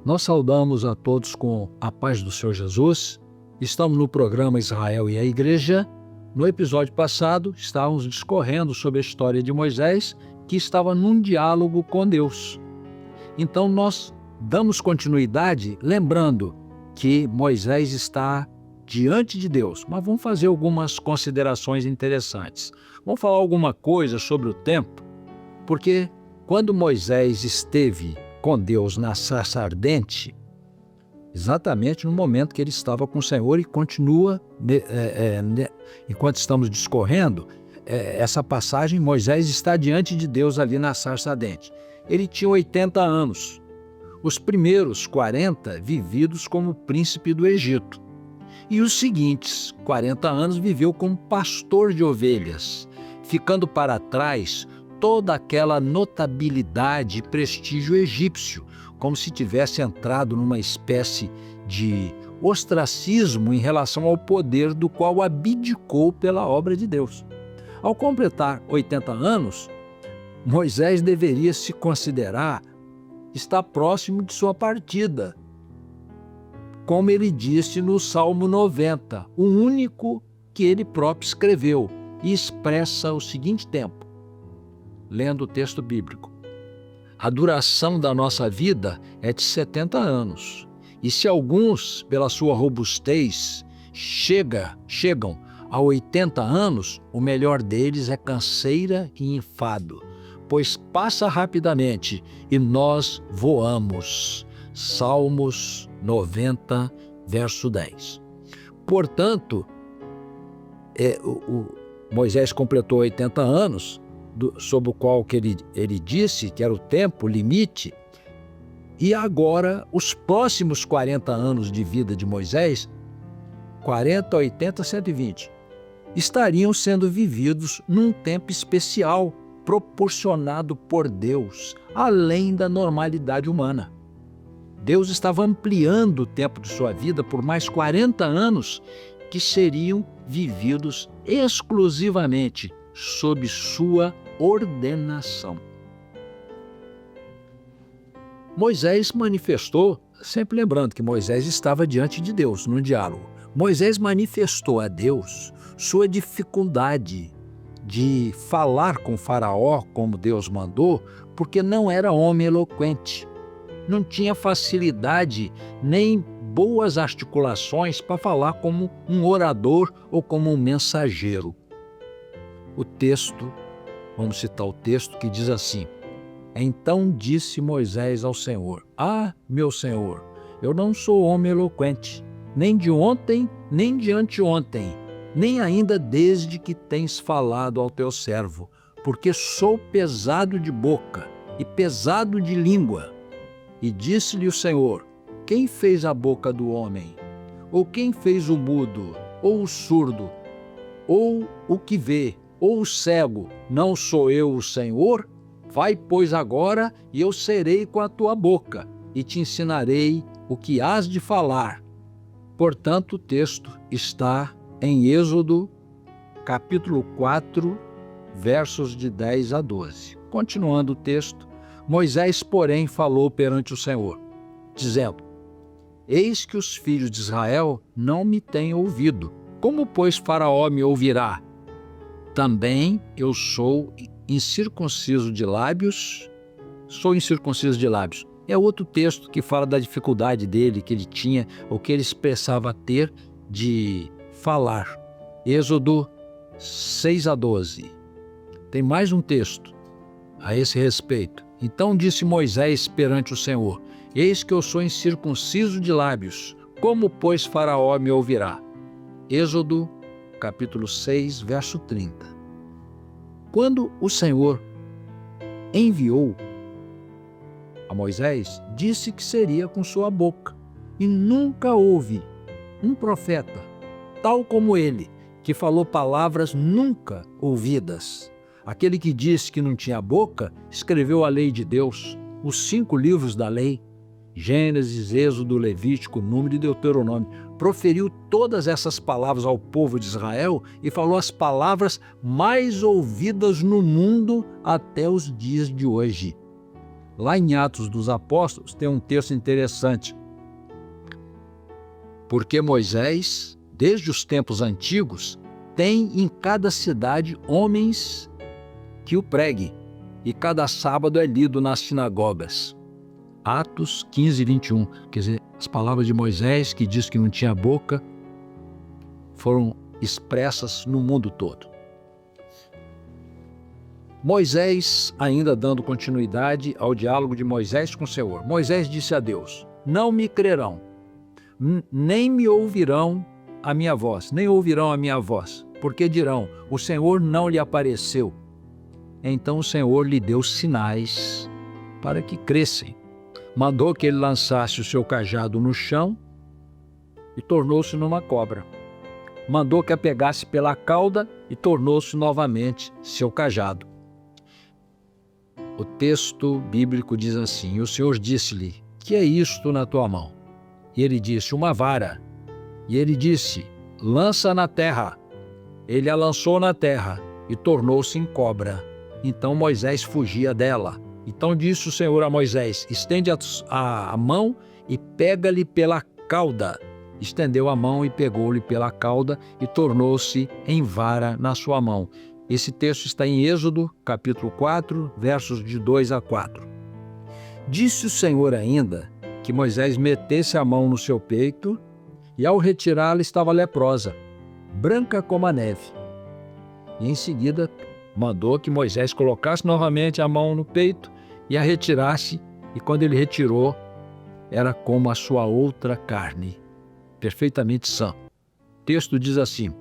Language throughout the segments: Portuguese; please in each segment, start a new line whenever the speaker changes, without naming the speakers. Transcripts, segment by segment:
Nós saudamos a todos com a paz do Senhor Jesus. Estamos no programa Israel e a Igreja. No episódio passado, estávamos discorrendo sobre a história de Moisés, que estava num diálogo com Deus. Então, nós damos continuidade lembrando que Moisés está diante de Deus, mas vamos fazer algumas considerações interessantes. Vamos falar alguma coisa sobre o tempo, porque quando Moisés esteve com Deus na sarça ardente, exatamente no momento que ele estava com o Senhor e continua, enquanto estamos discorrendo, essa passagem, Moisés está diante de Deus ali na sarça ardente. Ele tinha 80 anos, os primeiros 40 vividos como príncipe do Egito, e os seguintes 40 anos viveu como pastor de ovelhas, ficando para trás toda aquela notabilidade e prestígio egípcio, como se tivesse entrado numa espécie de ostracismo em relação ao poder do qual abdicou pela obra de Deus. Ao completar 80 anos, Moisés deveria se considerar estar próximo de sua partida, como ele disse no Salmo 90, o único que ele próprio escreveu, e expressa o seguinte tempo, lendo o texto bíblico: a duração da nossa vida é de 70 anos, e se alguns, pela sua robustez, chegam a 80 anos, o melhor deles é canseira e enfado, pois passa rapidamente e nós voamos. Salmos 90, verso 10. Portanto, Moisés completou 80 anos, sob o qual que ele disse que era o tempo limite, e agora os próximos 40 anos de vida de Moisés, 40, 80, 120, estariam sendo vividos num tempo especial, proporcionado por Deus, além da normalidade humana. Deus estava ampliando o tempo de sua vida por mais 40 anos que seriam vividos exclusivamente sob sua ordenação. Moisés manifestou, sempre lembrando que Moisés estava diante de Deus no diálogo, Moisés manifestou a Deus sua dificuldade de falar com Faraó como Deus mandou, porque não era homem eloquente, não tinha facilidade nem boas articulações para falar como um orador ou como um mensageiro. O texto, vamos citar o texto que diz assim: então disse Moisés ao Senhor: ah, meu Senhor, eu não sou homem eloquente, nem de ontem, nem de anteontem, nem ainda desde que tens falado ao teu servo, porque sou pesado de boca e pesado de língua. E disse-lhe o Senhor: quem fez a boca do homem? Ou quem fez o mudo, ou o surdo, ou o que vê, ou o cego? Não sou eu o Senhor? Vai, pois, agora, e eu serei com a tua boca, e te ensinarei o que hás de falar. Portanto, o texto está em Êxodo, capítulo 4, versos de 10 a 12. Continuando o texto, Moisés, porém, falou perante o Senhor, dizendo: eis que os filhos de Israel não me têm ouvido. Como, pois, Faraó me ouvirá? Também eu sou incircunciso de lábios. É outro texto que fala da dificuldade dele, que ele tinha, ou que ele expressava ter de falar. Êxodo 6 a 12. Tem mais um texto a esse respeito. Então disse Moisés perante o Senhor: eis que eu sou incircunciso de lábios, como, pois, Faraó me ouvirá? Êxodo, capítulo 6, verso 30. Quando o Senhor enviou a Moisés, disse que seria com sua boca, e nunca houve um profeta, tal como ele, que falou palavras nunca ouvidas. Aquele que disse que não tinha boca, escreveu a lei de Deus, os 5 livros da lei, Gênesis, Êxodo, Levítico, Número e Deuteronômio. Proferiu todas essas palavras ao povo de Israel e falou as palavras mais ouvidas no mundo até os dias de hoje. Lá em Atos dos Apóstolos tem um texto interessante. Porque Moisés, desde os tempos antigos, tem em cada cidade homens que o preguem, e cada sábado é lido nas sinagogas. Atos 15, 21. Quer dizer, as palavras de Moisés, que diz que não tinha boca, foram expressas no mundo todo. Moisés, ainda dando continuidade ao diálogo de Moisés com o Senhor. Moisés disse a Deus: não me crerão, nem me ouvirão a minha voz, porque dirão: o Senhor não lhe apareceu. Então o Senhor lhe deu sinais para que crescem. Mandou que ele lançasse o seu cajado no chão e tornou-se numa cobra. Mandou que a pegasse pela cauda e tornou-se novamente seu cajado. O texto bíblico diz assim: e o Senhor disse-lhe: que é isto na tua mão? E ele disse: uma vara. E ele disse: lança na terra. Ele a lançou na terra e tornou-se em cobra. Então Moisés fugia dela. Então disse o Senhor a Moisés: estende a mão e pega-lhe pela cauda. Estendeu a mão e pegou-lhe pela cauda e tornou-se em vara na sua mão. Esse texto está em Êxodo, capítulo 4, versos de 2 a 4. Disse o Senhor ainda que Moisés metesse a mão no seu peito, e ao retirá-la estava leprosa, branca como a neve. E em seguida mandou que Moisés colocasse novamente a mão no peito e a retirasse, e quando ele retirou, era como a sua outra carne, perfeitamente sã. O texto diz assim: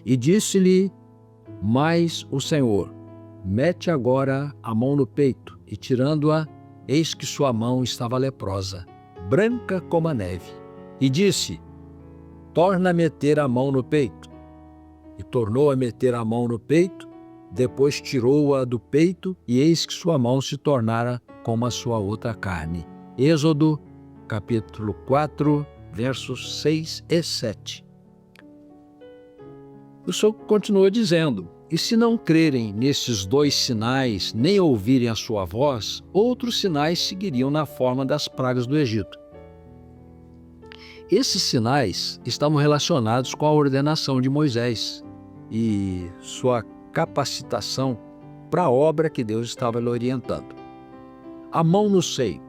e disse-lhe mais o Senhor: mete agora a mão no peito, e tirando-a, eis que sua mão estava leprosa, branca como a neve. E disse: torna a meter a mão no peito. E tornou a meter a mão no peito, depois tirou-a do peito, e eis que sua mão se tornara como a sua outra carne. Êxodo, capítulo 4, versos 6 e 7. O Senhor continua dizendo: e se não crerem nesses dois sinais, nem ouvirem a sua voz, outros sinais seguiriam na forma das pragas do Egito. Esses sinais estavam relacionados com a ordenação de Moisés e sua capacitação para a obra que Deus estava lhe orientando. A mão no seio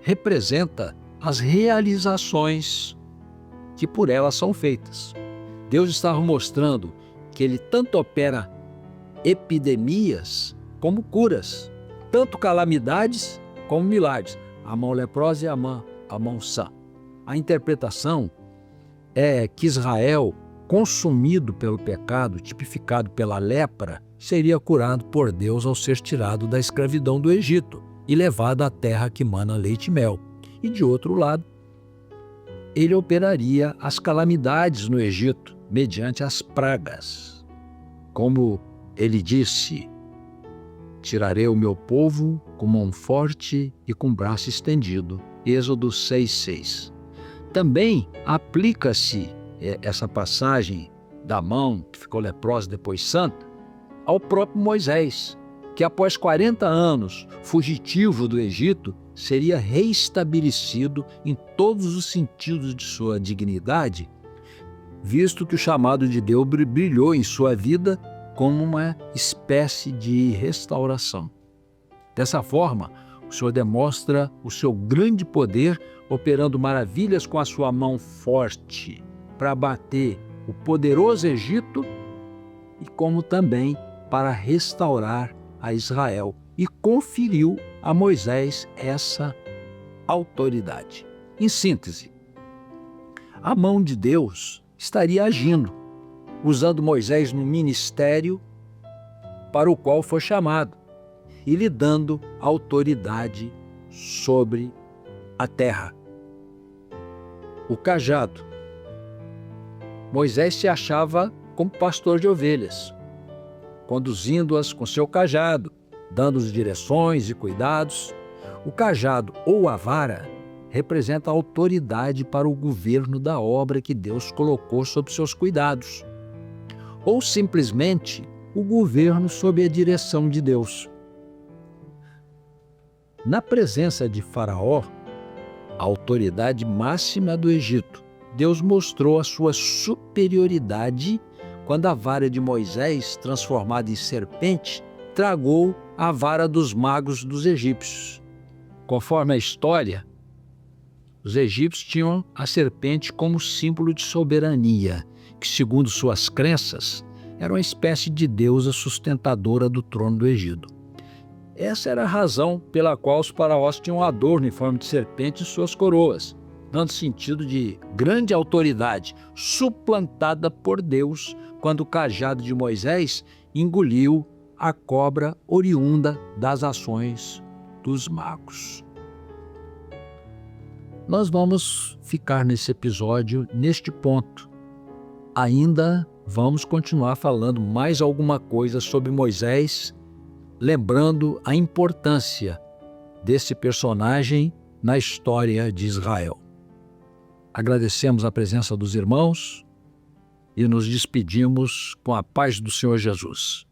representa as realizações que por ela são feitas. Deus estava mostrando que Ele tanto opera epidemias como curas, tanto calamidades como milagres. A mão leprosa e a mão sã. A interpretação é que Israel, consumido pelo pecado, tipificado pela lepra, seria curado por Deus ao ser tirado da escravidão do Egito e levado à terra que mana leite e mel. E de outro lado, ele operaria as calamidades no Egito mediante as pragas. Como ele disse: tirarei o meu povo com mão forte e com braço estendido. Êxodo 6:6. Também aplica-se essa passagem da mão, que ficou leprosa depois santa, ao próprio Moisés, que após 40 anos fugitivo do Egito, seria reestabelecido em todos os sentidos de sua dignidade, visto que o chamado de Deus brilhou em sua vida como uma espécie de restauração. Dessa forma, o Senhor demonstra o seu grande poder, operando maravilhas com a sua mão forte para abater o poderoso Egito e como também para restaurar a Israel, e conferiu a Moisés essa autoridade. Em síntese, a mão de Deus estaria agindo, usando Moisés no ministério para o qual foi chamado e lhe dando autoridade sobre a terra. O cajado. Moisés se achava como pastor de ovelhas, conduzindo-as com seu cajado, dando-as direções e cuidados. O cajado ou a vara representa a autoridade para o governo da obra que Deus colocou sob seus cuidados, ou simplesmente o governo sob a direção de Deus. Na presença de Faraó, a autoridade máxima do Egito, Deus mostrou a sua superioridade quando a vara de Moisés, transformada em serpente, tragou a vara dos magos dos egípcios. Conforme a história, os egípcios tinham a serpente como símbolo de soberania, que, segundo suas crenças, era uma espécie de deusa sustentadora do trono do Egito. Essa era a razão pela qual os faraós tinham adorno em forma de serpente em suas coroas, dando sentido de grande autoridade, suplantada por Deus quando o cajado de Moisés engoliu a cobra oriunda das ações dos magos. Nós vamos ficar nesse episódio, neste ponto. Ainda vamos continuar falando mais alguma coisa sobre Moisés, lembrando a importância desse personagem na história de Israel. Agradecemos a presença dos irmãos e nos despedimos com a paz do Senhor Jesus.